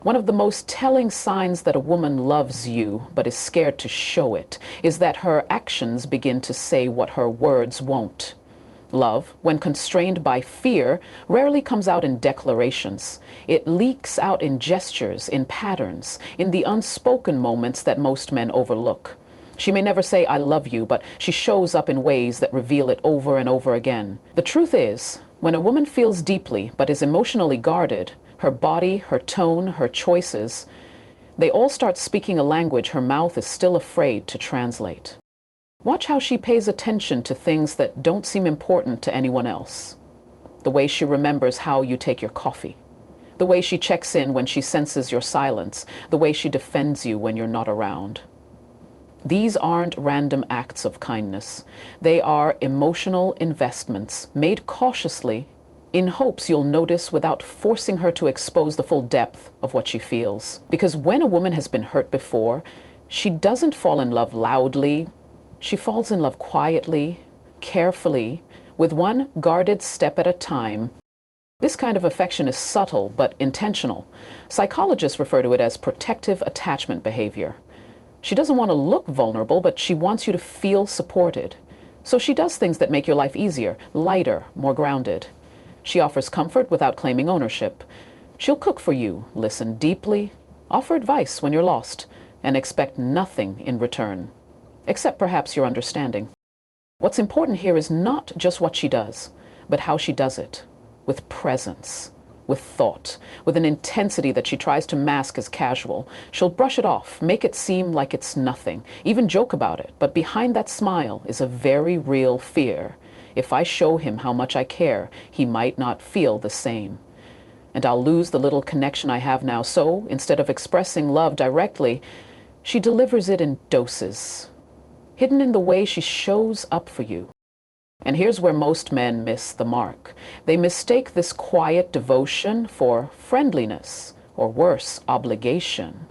One of the most telling signs that a woman loves you but is scared to show it is that her actions begin to say what her words won't. Love, when constrained by fear, rarely comes out in declarations. It leaks out in gestures, in patterns, in the unspoken moments that most men overlook. She may never say, "I love you," but she shows up in ways that reveal it over and over again. The truth is, when a woman feels deeply but is emotionally guarded, her body, her tone, her choices, they all start speaking a language her mouth is still afraid to translate. Watch how she pays attention to things that don't seem important to anyone else. The way she remembers how you take your coffee. The way she checks in when she senses your silence. The way she defends you when you're not around. These aren't random acts of kindness. They are emotional investments made cautiously in hopes you'll notice without forcing her to expose the full depth of what she feels. Because when a woman has been hurt before, she doesn't fall in love loudly. She falls in love quietly, carefully, with one guarded step at a time. This kind of affection is subtle but intentional. Psychologists refer to it as protective attachment behavior. She doesn't want to look vulnerable, but she wants you to feel supported. So she does things that make your life easier, lighter, more grounded. She offers comfort without claiming ownership. She'll cook for you, listen deeply, offer advice when you're lost, and expect nothing in return, except perhaps your understanding. What's important here is not just what she does, but how she does it, with presence, with thought, with an intensity that she tries to mask as casual. She'll brush it off, make it seem like it's nothing, even joke about it. But behind that smile is a very real fear. If I show him how much I care, he might not feel the same. And I'll lose the little connection I have now. So instead of expressing love directly, she delivers it in doses, hidden in the way she shows up for you. And here's where most men miss the mark. They mistake this quiet devotion for friendliness, or worse, obligation.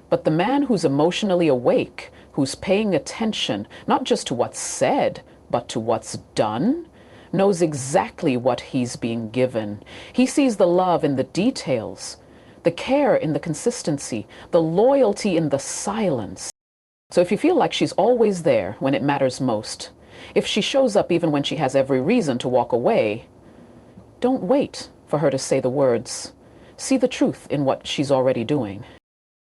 But the man who's emotionally awake, who's paying attention, not just to what's said, but to what's done, knows exactly what he's being given. He sees the love in the details, the care in the consistency, the loyalty in the silence. So if you feel like she's always there when it matters most, if she shows up even when she has every reason to walk away, don't wait for her to say the words. See the truth in what she's already doing.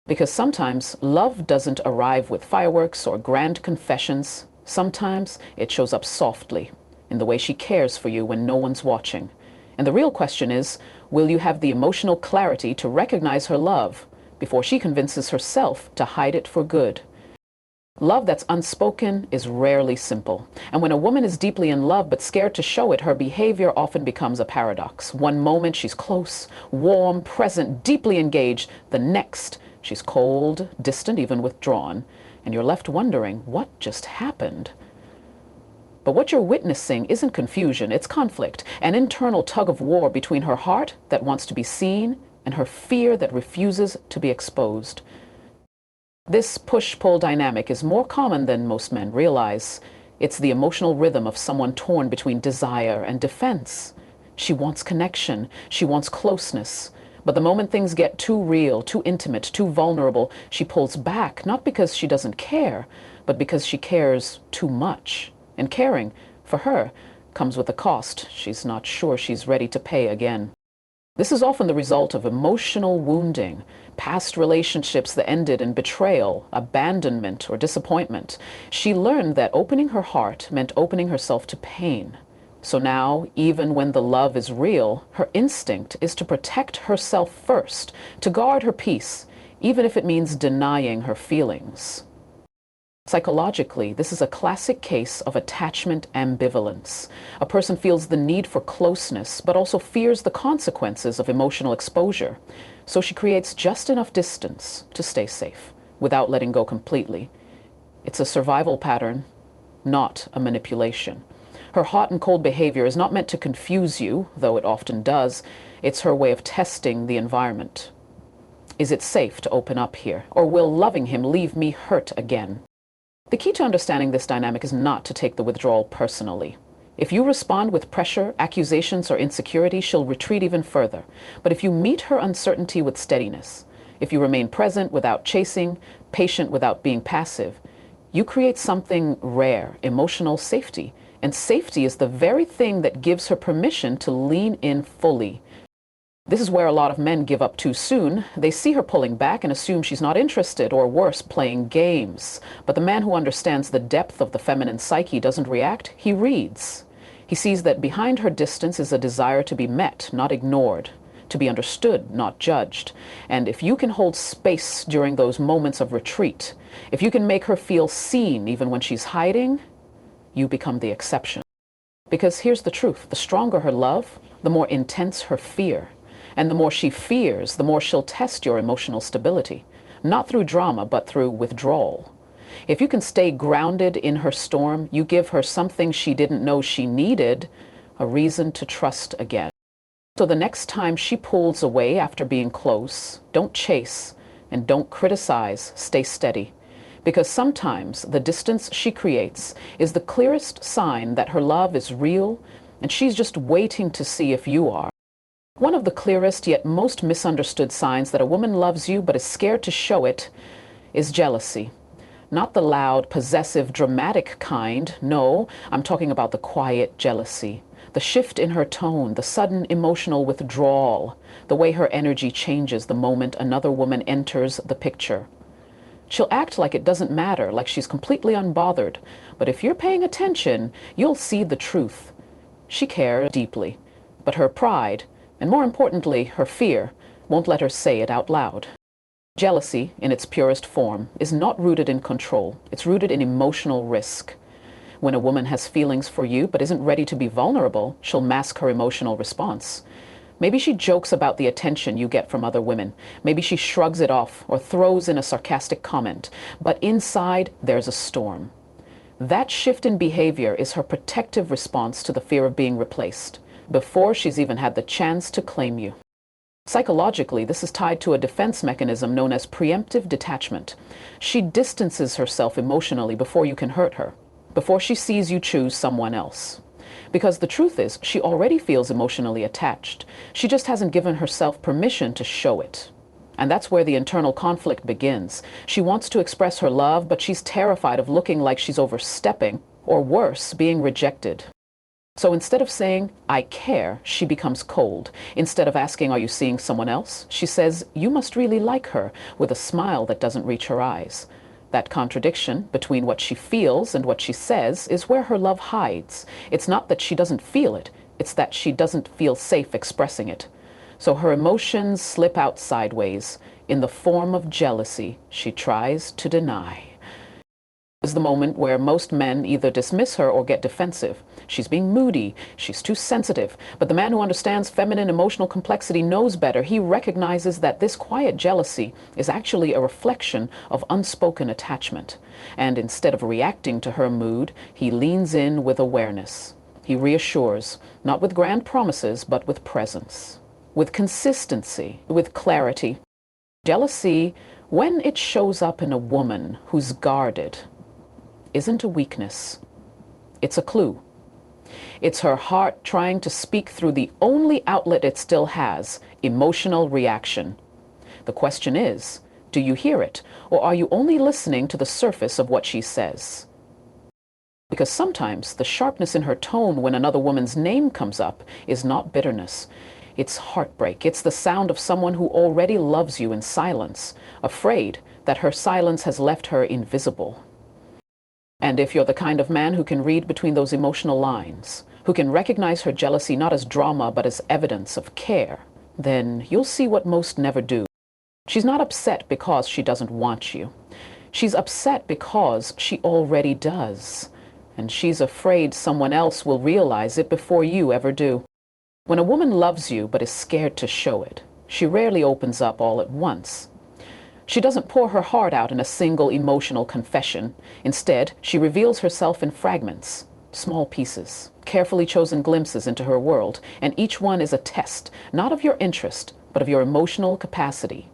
Because sometimes love doesn't arrive with fireworks or grand confessions. Sometimes it shows up softly, in the way she cares for you when no one's watching. And the real question is, will you have the emotional clarity to recognize her love before she convinces herself to hide it for good? Love that's unspoken is rarely simple. And when a woman is deeply in love but scared to show it, her behavior often becomes a paradox. One moment she's close, warm, present, deeply engaged. The next, she's cold, distant, even withdrawn. And you're left wondering, what just happened? But what you're witnessing isn't confusion, it's conflict. An internal tug of war between her heart that wants to be seen and her fear that refuses to be exposed. This push-pull dynamic is more common than most men realize. It's the emotional rhythm of someone torn between desire and defense. She wants connection, she wants closeness. But the moment things get too real, too intimate, too vulnerable, she pulls back, not because she doesn't care, but because she cares too much. And caring, for her, comes with a cost she's not sure she's ready to pay again. This is often the result of emotional wounding, past relationships that ended in betrayal, abandonment, or disappointment. She learned that opening her heart meant opening herself to pain. So now, even when the love is real, her instinct is to protect herself first, to guard her peace, even if it means denying her feelings. Psychologically, this is a classic case of attachment ambivalence. A person feels the need for closeness, but also fears the consequences of emotional exposure. So she creates just enough distance to stay safe, without letting go completely. It's a survival pattern, not a manipulation. Her hot and cold behavior is not meant to confuse you, though it often does. It's her way of testing the environment. Is it safe to open up here? Or will loving him leave me hurt again? The key to understanding this dynamic is not to take the withdrawal personally. If you respond with pressure, accusations, or insecurity, she'll retreat even further. But if you meet her uncertainty with steadiness, if you remain present without chasing, patient without being passive, you create something rare, emotional safety. And safety is the very thing that gives her permission to lean in fully. This is where a lot of men give up too soon. They see her pulling back and assume she's not interested, or worse, playing games. But the man who understands the depth of the feminine psyche doesn't react, he reads. He sees that behind her distance is a desire to be met, not ignored, to be understood, not judged. And if you can hold space during those moments of retreat, if you can make her feel seen even when she's hiding, you become the exception. Because here's the truth, the stronger her love, the more intense her fear. And the more she fears, the more she'll test your emotional stability. Not through drama, but through withdrawal. If you can stay grounded in her storm, you give her something she didn't know she needed, a reason to trust again. So the next time she pulls away after being close, don't chase and don't criticize, stay steady. Because sometimes the distance she creates is the clearest sign that her love is real and she's just waiting to see if you are. One of the clearest yet most misunderstood signs that a woman loves you but is scared to show it is jealousy. Not the loud, possessive, dramatic kind. No, I'm talking about the quiet jealousy. The shift in her tone, the sudden emotional withdrawal, the way her energy changes the moment another woman enters the picture. She'll act like it doesn't matter, like she's completely unbothered. But if you're paying attention, you'll see the truth. She cares deeply, but her pride, and more importantly, her fear, won't let her say it out loud. Jealousy, in its purest form, is not rooted in control. It's rooted in emotional risk. When a woman has feelings for you but isn't ready to be vulnerable, she'll mask her emotional response. Maybe she jokes about the attention you get from other women. Maybe she shrugs it off or throws in a sarcastic comment. But inside, there's a storm. That shift in behavior is her protective response to the fear of being replaced, before she's even had the chance to claim you. Psychologically, this is tied to a defense mechanism known as preemptive detachment. She distances herself emotionally before you can hurt her, before she sees you choose someone else. Because the truth is, she already feels emotionally attached. She just hasn't given herself permission to show it. And that's where the internal conflict begins. She wants to express her love, but she's terrified of looking like she's overstepping, or worse, being rejected. So instead of saying, I care, she becomes cold. Instead of asking, are you seeing someone else? She says, you must really like her, with a smile that doesn't reach her eyes. That contradiction between what she feels and what she says is where her love hides. It's not that she doesn't feel it, it's that she doesn't feel safe expressing it. So her emotions slip out sideways in the form of jealousy she tries to deny. Is the moment where most men either dismiss her or get defensive. She's being moody, she's too sensitive. But the man who understands feminine emotional complexity knows better. He recognizes that this quiet jealousy is actually a reflection of unspoken attachment. And instead of reacting to her mood, he leans in with awareness. He reassures, not with grand promises, but with presence, with consistency, with clarity. Jealousy, when it shows up in a woman who's guarded, isn't a weakness. It's a clue. It's her heart trying to speak through the only outlet it still has, emotional reaction. The question is, do you hear it, or are you only listening to the surface of what she says? Because sometimes the sharpness in her tone when another woman's name comes up is not bitterness. It's heartbreak. It's the sound of someone who already loves you in silence, afraid that her silence has left her invisible. And if you're the kind of man who can read between those emotional lines, who can recognize her jealousy not as drama but as evidence of care, then you'll see what most never do. She's not upset because she doesn't want you. She's upset because she already does. And she's afraid someone else will realize it before you ever do. When a woman loves you but is scared to show it, she rarely opens up all at once. She doesn't pour her heart out in a single emotional confession. Instead, she reveals herself in fragments, small pieces, carefully chosen glimpses into her world, and each one is a test, not of your interest, but of your emotional capacity.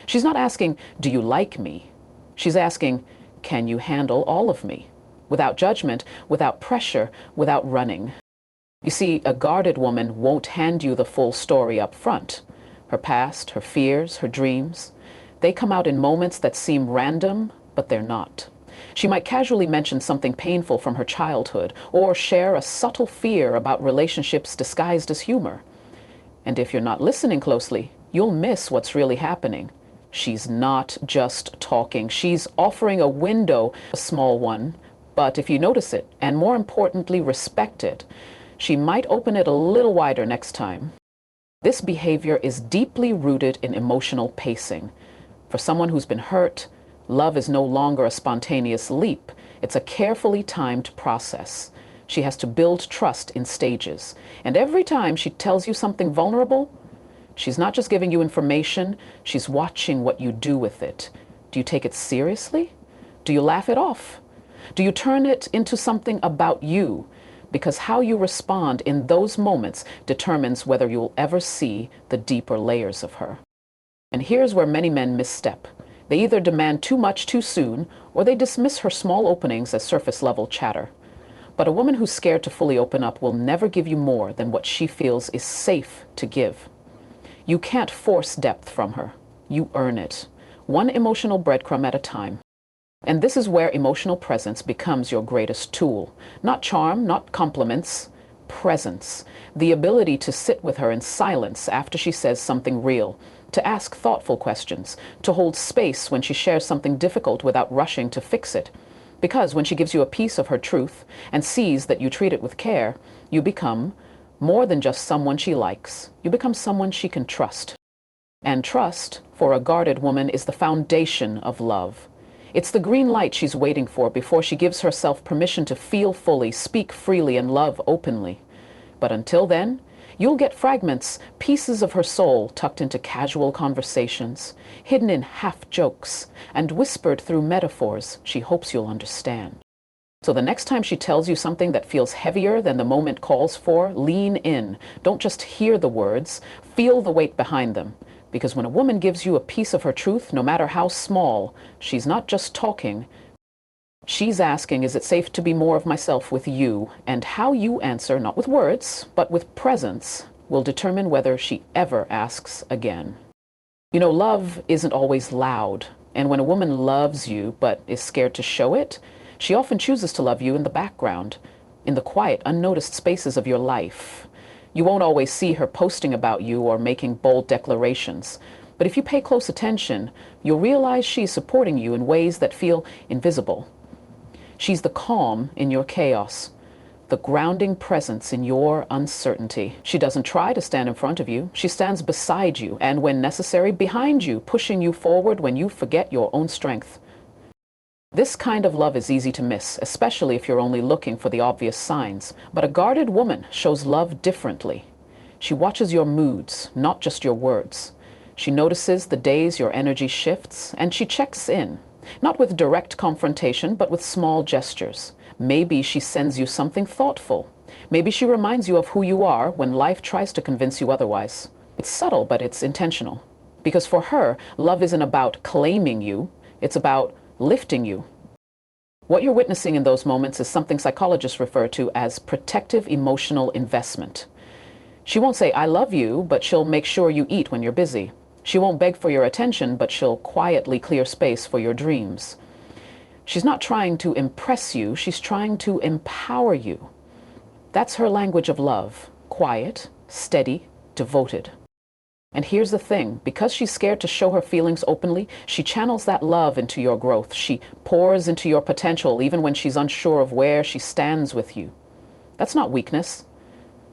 She's not asking, do you like me? She's asking, can you handle all of me? Without judgment, without pressure, without running. You see, a guarded woman won't hand you the full story up front. Her past, her fears, her dreams, they come out in moments that seem random, but they're not. She might casually mention something painful from her childhood or share a subtle fear about relationships disguised as humor. And if you're not listening closely, you'll miss what's really happening. She's not just talking. She's offering a window, a small one, but if you notice it, and more importantly, respect it, she might open it a little wider next time. This behavior is deeply rooted in emotional pacing. For someone who's been hurt, love is no longer a spontaneous leap. It's a carefully timed process. She has to build trust in stages. And every time she tells you something vulnerable, she's not just giving you information, she's watching what you do with it. Do you take it seriously? Do you laugh it off? Do you turn it into something about you? Because how you respond in those moments determines whether you'll ever see the deeper layers of her. And here's where many men misstep. They either demand too much too soon, or they dismiss her small openings as surface-level chatter. But a woman who's scared to fully open up will never give you more than what she feels is safe to give. You can't force depth from her. You earn it, one emotional breadcrumb at a time. And this is where emotional presence becomes your greatest tool. Not charm, not compliments, presence. The ability to sit with her in silence after she says something real, to ask thoughtful questions, to hold space when she shares something difficult without rushing to fix it. Because when she gives you a piece of her truth and sees that you treat it with care, you become more than just someone she likes. You become someone she can trust. And trust, for a guarded woman, is the foundation of love. It's the green light she's waiting for before she gives herself permission to feel fully, speak freely, and love openly. But until then, you'll get fragments, pieces of her soul tucked into casual conversations, hidden in half-jokes, and whispered through metaphors she hopes you'll understand. So the next time she tells you something that feels heavier than the moment calls for, lean in. Don't just hear the words, feel the weight behind them. Because when a woman gives you a piece of her truth, no matter how small, she's not just talking. She's asking, is it safe to be more of myself with you? And how you answer, not with words, but with presence, will determine whether she ever asks again. You know, love isn't always loud. And when a woman loves you but is scared to show it, she often chooses to love you in the background, in the quiet, unnoticed spaces of your life. You won't always see her posting about you or making bold declarations. But if you pay close attention, you'll realize she's supporting you in ways that feel invisible. She's the calm in your chaos, the grounding presence in your uncertainty. She doesn't try to stand in front of you. She stands beside you, and when necessary, behind you, pushing you forward when you forget your own strength. This kind of love is easy to miss, especially if you're only looking for the obvious signs. But a guarded woman shows love differently. She watches your moods, not just your words. She notices the days your energy shifts, and she checks in, not with direct confrontation, but with small gestures. Maybe she sends you something thoughtful. Maybe she reminds you of who you are when life tries to convince you otherwise. It's subtle, but it's intentional. Because for her, love isn't about claiming you. It's about lifting you. What you're witnessing in those moments is something psychologists refer to as protective emotional investment. She won't say, I love you, but she'll make sure you eat when you're busy. She won't beg for your attention, but she'll quietly clear space for your dreams. She's not trying to impress you, she's trying to empower you. That's her language of love, quiet, steady, devoted. And here's the thing, because she's scared to show her feelings openly, she channels that love into your growth. She pours into your potential even when she's unsure of where she stands with you. That's not weakness.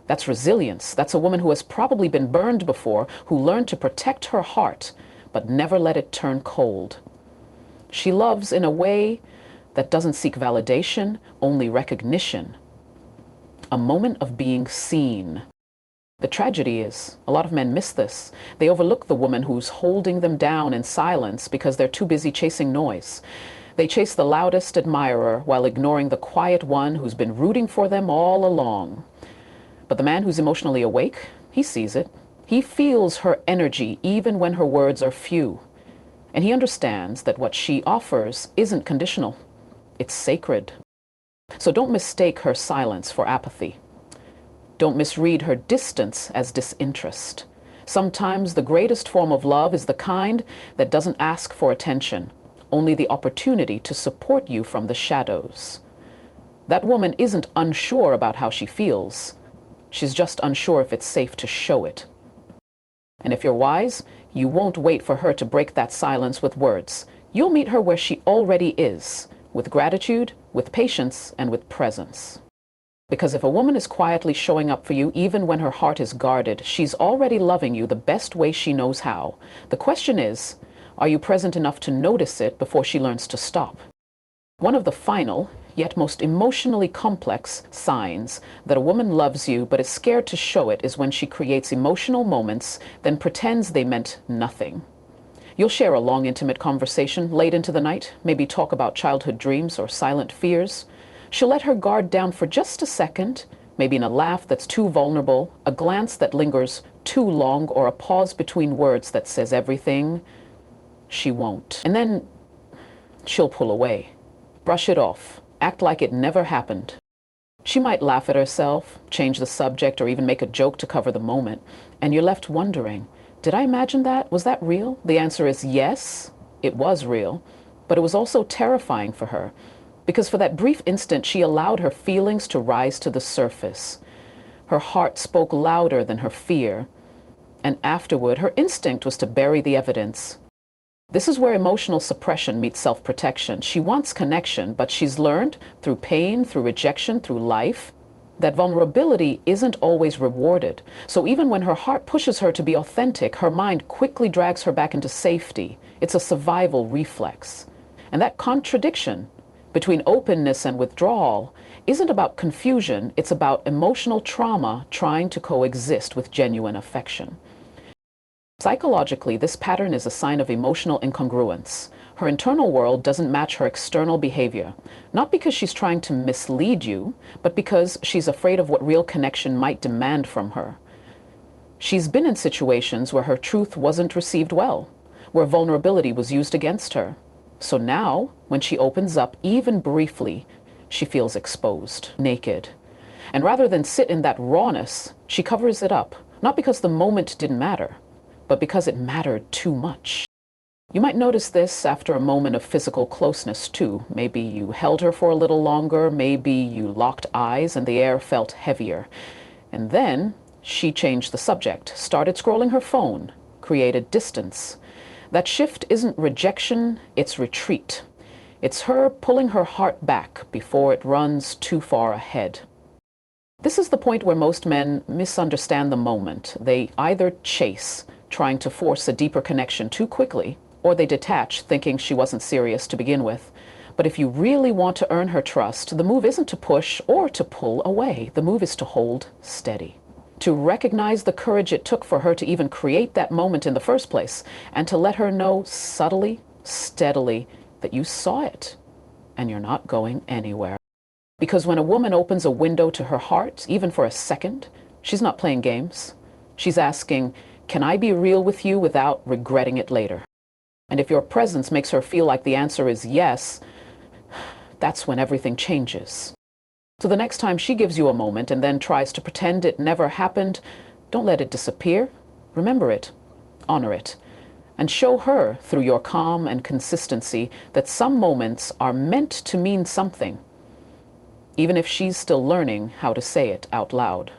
That's resilience. That's a woman who has probably been burned before, who learned to protect her heart, but never let it turn cold. She loves in a way that doesn't seek validation, only recognition. A moment of being seen. The tragedy is, a lot of men miss this. They overlook the woman who's holding them down in silence because they're too busy chasing noise. They chase the loudest admirer while ignoring the quiet one who's been rooting for them all along. But the man who's emotionally awake, he sees it. He feels her energy even when her words are few. And he understands that what she offers isn't conditional. It's sacred. So don't mistake her silence for apathy. Don't misread her distance as disinterest. Sometimes the greatest form of love is the kind that doesn't ask for attention, only the opportunity to support you from the shadows. That woman isn't unsure about how she feels. She's just unsure if it's safe to show it. And if you're wise, you won't wait for her to break that silence with words. You'll meet her where she already is, with gratitude, with patience, and with presence. Because if a woman is quietly showing up for you even when her heart is guarded, she's already loving you the best way she knows how. The question is, are you present enough to notice it before she learns to stop? One of the final, yet most emotionally complex signs that a woman loves you but is scared to show it is when she creates emotional moments, then pretends they meant nothing. You'll share a long, intimate conversation late into the night, maybe talk about childhood dreams or silent fears. She'll let her guard down for just a second, maybe in a laugh that's too vulnerable, a glance that lingers too long, or a pause between words that says everything she won't. And then she'll pull away, brush it off, act like it never happened. She might laugh at herself, change the subject, or even make a joke to cover the moment, and you're left wondering, did I imagine that? Was that real? The answer is yes, it was real, but it was also terrifying for her. Because for that brief instant, she allowed her feelings to rise to the surface. Her heart spoke louder than her fear. And afterward, her instinct was to bury the evidence. This is where emotional suppression meets self-protection. She wants connection, but she's learned through pain, through rejection, through life, that vulnerability isn't always rewarded. So even when her heart pushes her to be authentic, her mind quickly drags her back into safety. It's a survival reflex. And that contradiction between openness and withdrawal isn't about confusion, it's about emotional trauma trying to coexist with genuine affection. Psychologically, this pattern is a sign of emotional incongruence. Her internal world doesn't match her external behavior, not because she's trying to mislead you, but because she's afraid of what real connection might demand from her. She's been in situations where her truth wasn't received well, where vulnerability was used against her. So now, when she opens up, even briefly, she feels exposed, naked. And rather than sit in that rawness, she covers it up, not because the moment didn't matter, but because it mattered too much. You might notice this after a moment of physical closeness too. Maybe you held her for a little longer, maybe you locked eyes and the air felt heavier. And then she changed the subject, started scrolling her phone, created distance. That shift isn't rejection, it's retreat. It's her pulling her heart back before it runs too far ahead. This is the point where most men misunderstand the moment. They either chase, trying to force a deeper connection too quickly, or they detach, thinking she wasn't serious to begin with. But if you really want to earn her trust, the move isn't to push or to pull away. The move is to hold steady. To recognize the courage it took for her to even create that moment in the first place, and to let her know subtly, steadily, that you saw it and you're not going anywhere. Because when a woman opens a window to her heart, even for a second, she's not playing games. She's asking, can I be real with you without regretting it later? And if your presence makes her feel like the answer is yes, that's when everything changes. So the next time she gives you a moment and then tries to pretend it never happened, don't let it disappear. Remember it, honor it, and show her through your calm and consistency that some moments are meant to mean something, even if she's still learning how to say it out loud.